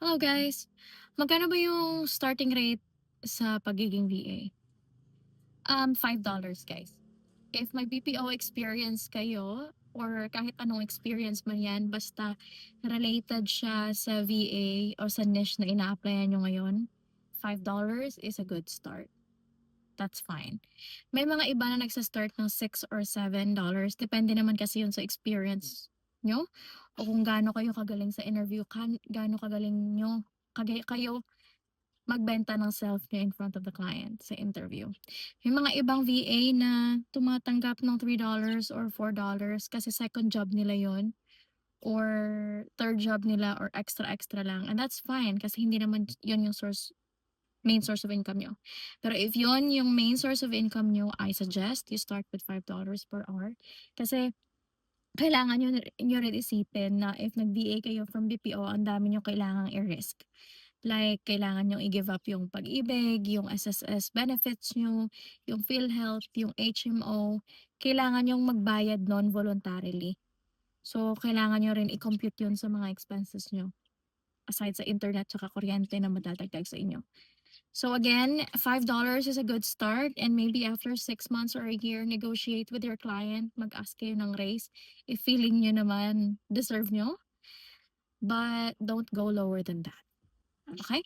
Hello guys, magkano ba yung starting rate sa pagiging VA? $5 guys. If may BPO experience kayo or kahit anong experience man yan, basta related siya sa VA o sa niche na ina-applyan nyo ngayon, $5 is a good start. That's fine. May mga iba na nagsa-start ng $6 or $7. Depende naman kasi yun sa experience nyo o kung gaano kayo kagaling sa interview, gaano kagaling nyo, kayo magbenta ng self niyo in front of the client sa interview. May mga ibang VA na tumatanggap ng $3 or $4 kasi second job nila yon or third job nila or extra-extra lang. And that's fine kasi hindi naman yun yung main source of income nyo. Pero if yun yung main source of income nyo, I suggest you start with $5 per hour. Kasi kailangan nyo rin isipin na if nag-VA kayo from BPO, ang dami nyo kailangang i-risk. Like, kailangan nyo i-give up yung pag-ibig, yung SSS benefits nyo, yung PhilHealth, yung HMO. Kailangan nyong magbayad non-voluntarily. So, kailangan nyo rin i-compute yun sa mga expenses nyo. Aside sa internet tsaka kuryente na madadagdag sa inyo. So again, $5 is a good start and maybe after 6 months or a year, negotiate with your client, mag-ask kayo ng raise if feeling nyo naman deserve nyo, but don't go lower than that. Okay?